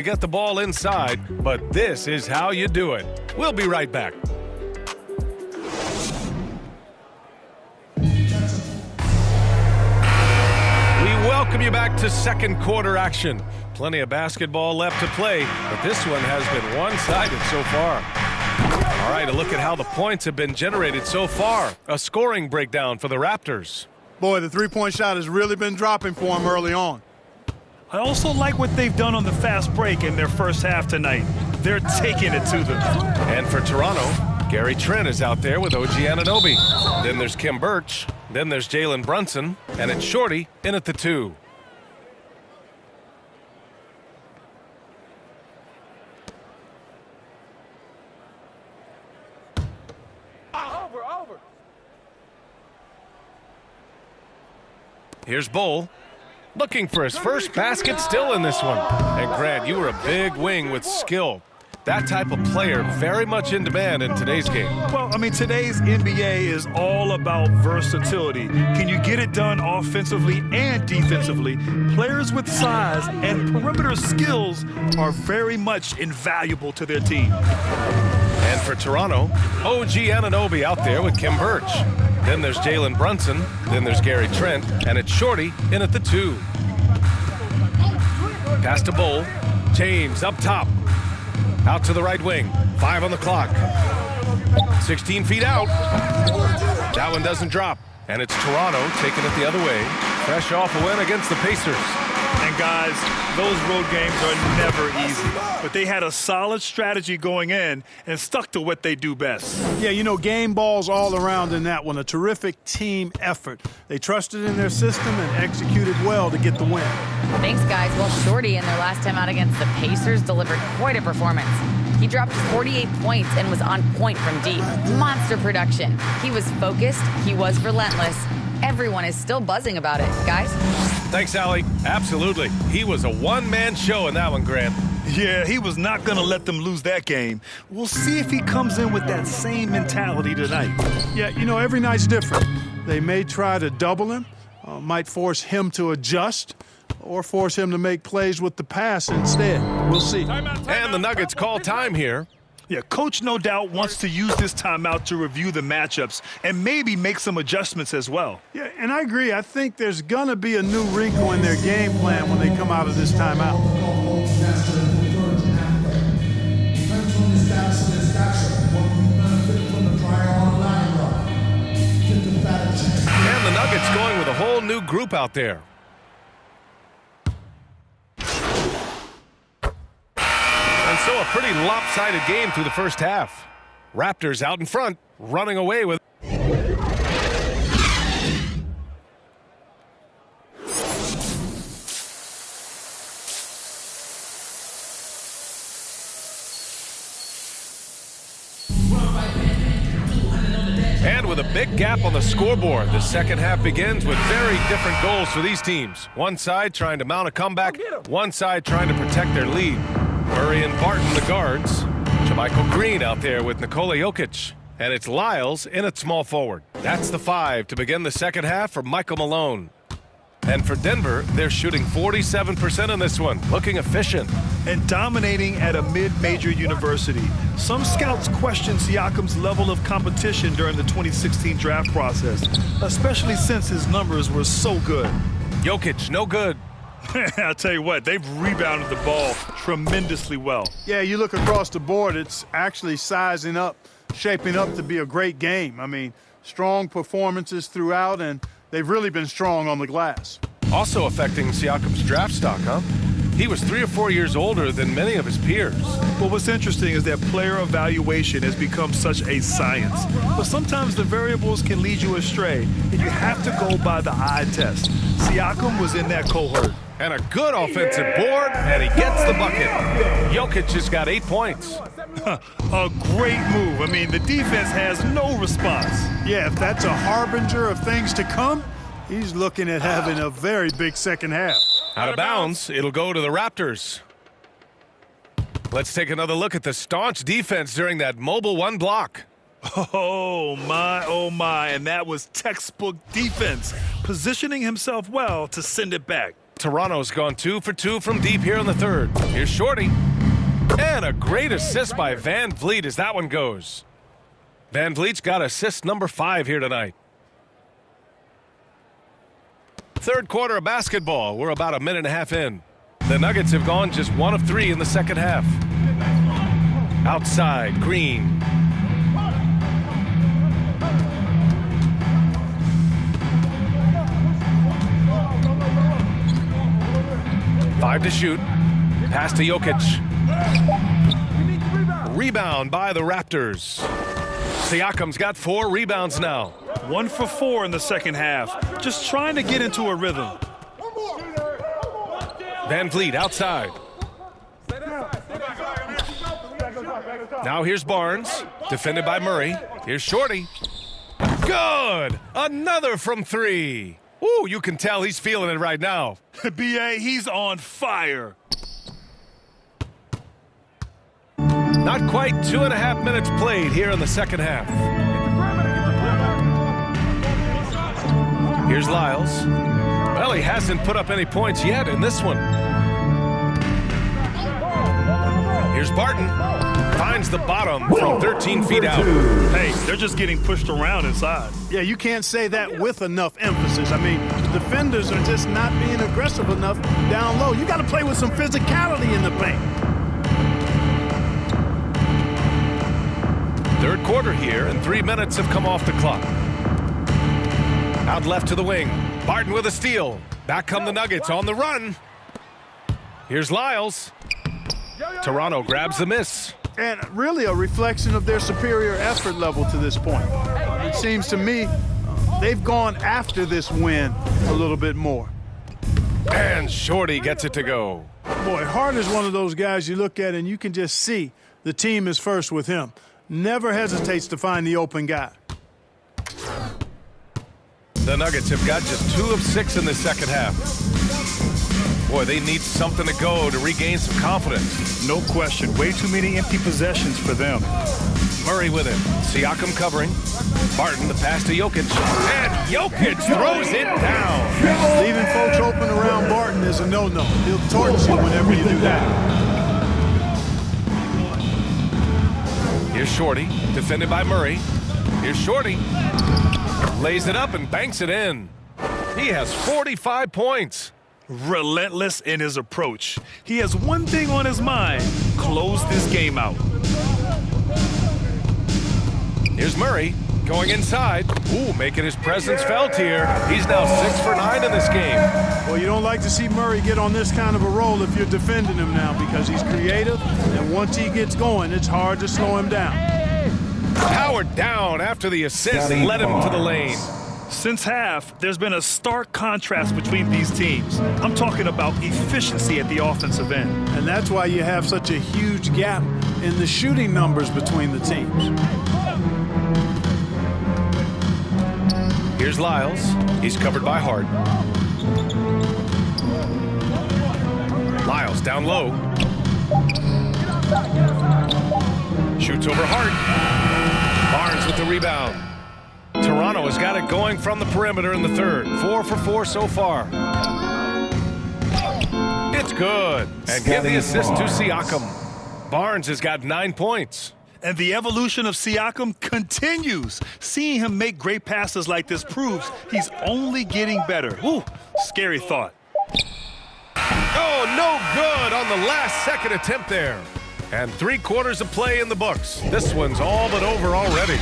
Get the ball inside, but this is how you do it. We'll be right back. We welcome you back to second quarter action. Plenty of basketball left to play, but this one has been one-sided so far. All right, a look at how the points have been generated so far. A scoring breakdown for the Raptors. Boy, the three-point shot has really been dropping for them early on. I also like what they've done on the fast break in their first half tonight. They're taking it to them. And for Toronto, Gary Trent is out there with OG Anunoby. Then there's Kim Birch. Then there's Jalen Brunson. And it's Shorty in at the 2. Here's Bull. Looking for his first basket still in this one. And Grant, you were a big wing with skill. That type of player very much in demand in today's game. Well, I mean, today's NBA is all about versatility. Can you get it done offensively and defensively? Players with size and perimeter skills are very much invaluable to their team. And for Toronto, OG Anunoby out there with Kim Birch. Then there's Jalen Brunson. Then there's Gary Trent. And it's Shorty in at the 2. Pass to Bull. James up top. Out to the right wing. 5 on the clock. 16 feet out. That one doesn't drop. And it's Toronto taking it the other way. Fresh off a win against the Pacers. And guys, those road games are never easy. But they had a solid strategy going in and stuck to what they do best. Yeah, you know, game balls all around in that one. A terrific team effort. They trusted in their system and executed well to get the win. Thanks, guys. Well, Shorty in their last time out against the Pacers delivered quite a performance. He dropped 48 points and was on point from deep. Monster production. He was focused. He was relentless. Everyone is still buzzing about it. Guys? Thanks, Allie. Absolutely. He was a one-man show in that one, Grant. Yeah, he was not going to let them lose that game. We'll see if he comes in with that same mentality tonight. Yeah, you know, every night's different. They may try to double him, might force him to adjust, or force him to make plays with the pass instead. We'll see. And the Nuggets call time here. Yeah, Coach no doubt wants to use this timeout to review the matchups and maybe make some adjustments as well. Yeah, and I agree. I think there's going to be a new wrinkle in their game plan when they come out of this timeout. And the Nuggets going with a whole new group out there. And so a pretty lopsided game through the first half. Raptors out in front, running away with. And with a big gap on the scoreboard, the second half begins with very different goals for these teams. One side trying to mount a comeback, one side trying to protect their lead. Murray and Barton, the guards. JaMychal Green out there with Nikola Jokic. And it's Lyles in at small forward. That's the 5 to begin the second half for Michael Malone. And for Denver, they're shooting 47% in this one, looking efficient. And dominating at a mid-major university. Some scouts question Siakam's level of competition during the 2016 draft process, especially since his numbers were so good. Jokic, no good. I'll tell you what, they've rebounded the ball tremendously well. Yeah, you look across the board, it's actually sizing up, shaping up to be a great game. I mean, strong performances throughout, and they've really been strong on the glass. Also affecting Siakam's draft stock, huh? He was 3 or 4 years older than many of his peers. Well, what's interesting is that player evaluation has become such a science. But sometimes the variables can lead you astray, and you have to go by the eye test. Siakam was in that cohort. And a good offensive board, and he gets the bucket. Jokic has got 8 points. A great move. I mean, the defense has no response. Yeah, if that's a harbinger of things to come, he's looking at having a very big second half. Out of bounds, it'll go to the Raptors. Let's take another look at the staunch defense during that mobile 1 block. Oh, my, and that was textbook defense, positioning himself well to send it back. Toronto's gone 2 for 2 from deep here in the third. Here's Shorty. And a great assist by Van Vliet as that one goes. Van Vliet's got assist number 5 here tonight. Third quarter of basketball. We're about a minute and a half in. The Nuggets have gone just 1 of 3 in the second half. Outside, Green. Five to shoot. Pass to Jokic. Rebound by the Raptors. Siakam's got 4 rebounds now. 1 for 4 in the second half. Just trying to get into a rhythm. Van Vliet outside. Now here's Barnes, defended by Murray. Here's Shorty. Good! Another from 3. Ooh, you can tell he's feeling it right now. B.A., he's on fire. Not quite 2.5 minutes played here in the second half. Here's Lyles. Well, he hasn't put up any points yet in this one. Here's Barton. Finds the bottom from 13 feet out. Hey, they're just getting pushed around inside. Yeah, you can't say that with enough emphasis. I mean, the defenders are just not being aggressive enough down low. You got to play with some physicality in the paint. Third quarter here, and 3 minutes have come off the clock. Out left to the wing. Barton with a steal. Back come the Nuggets on the run. Here's Lyles. Toronto grabs the miss. And really a reflection of their superior effort level to this point. It seems to me they've gone after this win a little bit more. And Shorty gets it to go. Boy, Hart is one of those guys you look at and you can just see the team is first with him. Never hesitates to find the open guy. The Nuggets have got just 2 of 6 in the second half. Boy, they need something to go to regain some confidence. No question. Way too many empty possessions for them. Murray with it. Siakam covering. Barton, the pass to Jokic. And Jokic throws it down. Leaving folks open around Barton is a no-no. He'll torch you whenever you do that. Here's Shorty, defended by Murray. Here's Shorty. Lays it up and banks it in. He has 45 points. Relentless in his approach. He has one thing on his mind: close this game out. Here's Murray going inside. Ooh, making his presence felt here. He's now 6 for 9 in this game. Well, you don't like to see Murray get on this kind of a roll if you're defending him now, because he's creative, and once he gets going, it's hard to slow him down. Powered down after the assist led him to the lane. Since half, there's been a stark contrast between these teams. I'm talking about efficiency at the offensive end. And that's why you have such a huge gap in the shooting numbers between the teams. Here's Lyles. He's covered by Hart. Lyles down low. Shoots over Hart. Barnes with the rebound. Toronto has got it going from the perimeter in the third. 4 for 4 so far. It's good. And give the assist to Siakam. Barnes has got 9 points. And the evolution of Siakam continues. Seeing him make great passes like this proves he's only getting better. Ooh, scary thought. Oh, no good on the last second attempt there. And 3 quarters of play in the books. This one's all but over already.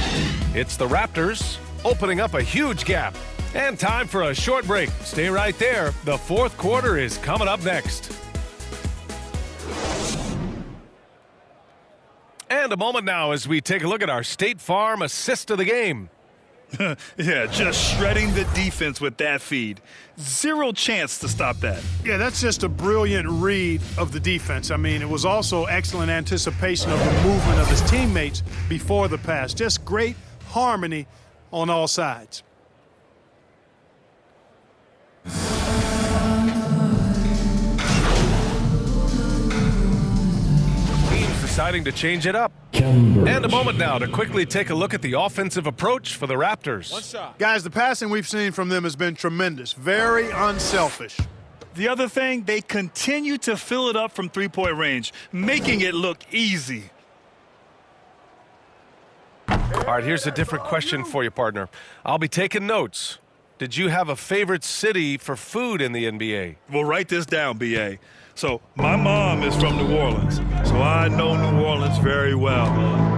It's the Raptors opening up a huge gap. And time for a short break. Stay right there. The fourth quarter is coming up next. And a moment now as we take a look at our State Farm assist of the game. Yeah, just shredding the defense with that feed. Zero chance to stop that. Yeah, that's just a brilliant read of the defense. I mean, it was also excellent anticipation of the movement of his teammates before the pass. Just great harmony on all sides. Teams deciding to change it up. And a moment now to quickly take a look at the offensive approach for the Raptors. Guys, the passing we've seen from them has been tremendous. Very unselfish. The other thing, they continue to fill it up from three-point range, making it look easy. All right, here's a different question for you, partner. I'll be taking notes. Did you have a favorite city for food in the NBA? Well, write this down, B.A. So my mom is from New Orleans, so I know New Orleans very well.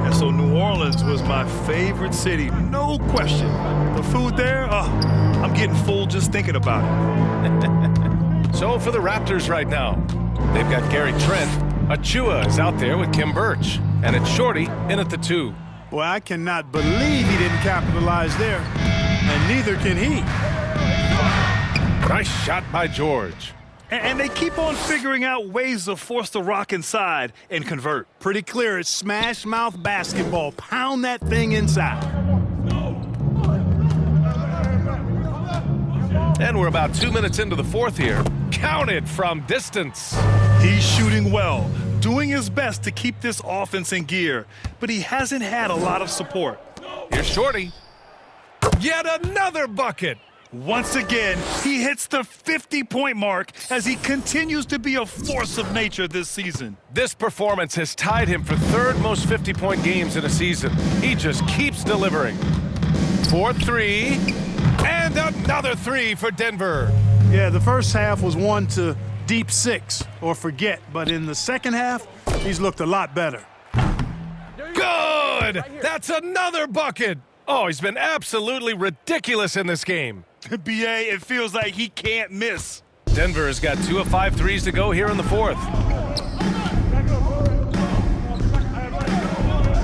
And so New Orleans was my favorite city, no question. The food there, I'm getting full just thinking about it. So for the Raptors right now, they've got Gary Trent. Achua is out there with Kim Birch. And it's Shorty in at the 2. Well, I cannot believe he didn't capitalize there, and neither can he. Nice shot by George. And they keep on figuring out ways to force the rock inside and convert. Pretty clear it's smash mouth basketball. Pound that thing inside. And we're about 2 minutes into the fourth here. Counted from distance. He's shooting well, doing his best to keep this offense in gear, but he hasn't had a lot of support. Here's Shorty. Yet another bucket. Once again, he hits the 50-point mark as he continues to be a force of nature this season. This performance has tied him for third most 50-point games in a season. He just keeps delivering. 4-3, and another 3 for Denver. Yeah, the first half was 1 to deep 6 or forget, but in the second half, he's looked a lot better. Good! That's another bucket. Oh, he's been absolutely ridiculous in this game. B.A., it feels like he can't miss. Denver has got 2 of 5 threes to go here in the fourth.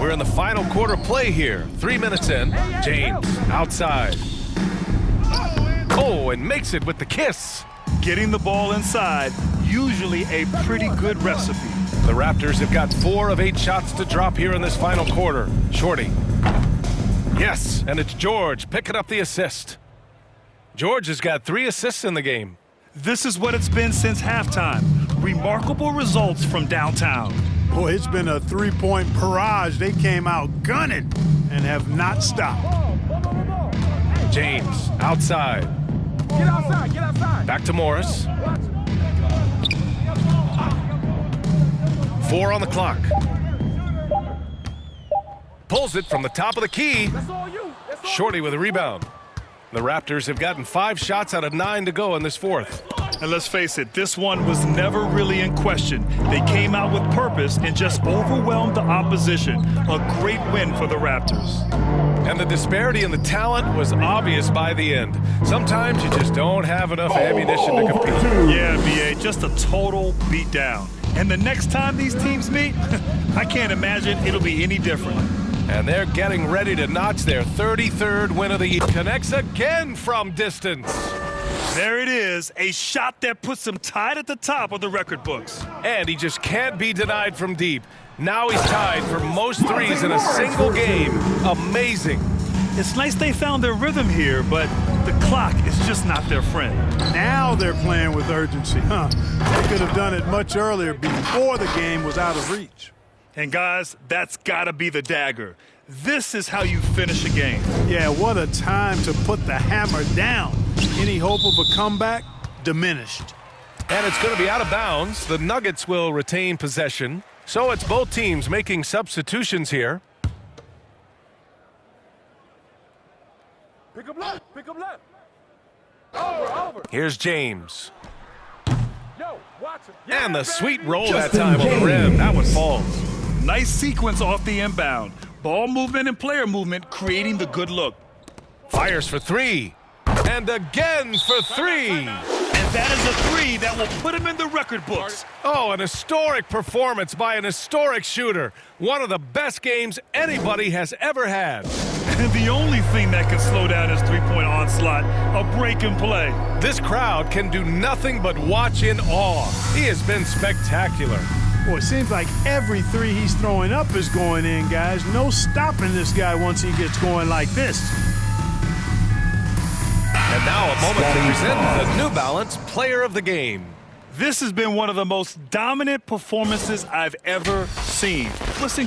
We're in the final quarter play here. 3 minutes in. James outside. Oh, and makes it with the kiss. Getting the ball inside, usually a pretty good recipe. The Raptors have got 4 of 8 shots to drop here in this final quarter. Shorty. Yes, and it's George picking up the assist. George has got 3 assists in the game. This is what it's been since halftime. Remarkable results from downtown. Boy, it's been a three-point barrage. They came out gunning and have not stopped. James outside. Get outside, get outside. Back to Morris. 4 on the clock. Pulls it from the top of the key. That's all you. That's all Shorty with a rebound. The Raptors have gotten 5 shots out of 9 to go in this fourth. And let's face it, this one was never really in question. They came out with purpose and just overwhelmed the opposition. A great win for the Raptors. And the disparity in the talent was obvious by the end. Sometimes you just don't have enough ammunition to compete. Yeah, B.A., just a total beatdown. And the next time these teams meet, I can't imagine it'll be any different. And they're getting ready to notch their 33rd win of the year. Connects again from distance. There it is, a shot that puts him tied at the top of the record books. And he just can't be denied from deep. Now he's tied for most threes in a single game. Amazing. It's nice they found their rhythm here, but the clock is just not their friend. Now they're playing with urgency, huh? They could have done it much earlier before the game was out of reach. And guys, that's gotta be the dagger. This is how you finish a game. Yeah, what a time to put the hammer down. Any hope of a comeback? Diminished. And it's going to be out of bounds. The Nuggets will retain possession. So it's both teams making substitutions here. Pick up left, pick up left. Over. Here's James. Yo, watch him. And the sweet roll that time on the rim. That one falls. Nice sequence off the inbound. Ball movement and player movement creating the good look. Fires for 3. And again for 3. And that is a 3 that will put him in the record books. Oh, an historic performance by an historic shooter. One of the best games anybody has ever had. And the only thing that can slow down his three-point onslaught, a break and play. This crowd can do nothing but watch in awe. He has been spectacular. Boy, it seems like every 3 he's throwing up is going in, guys. No stopping this guy once he gets going like this. And now a moment to present the New Balance Player of the Game. This has been one of the most dominant performances I've ever seen. Listen,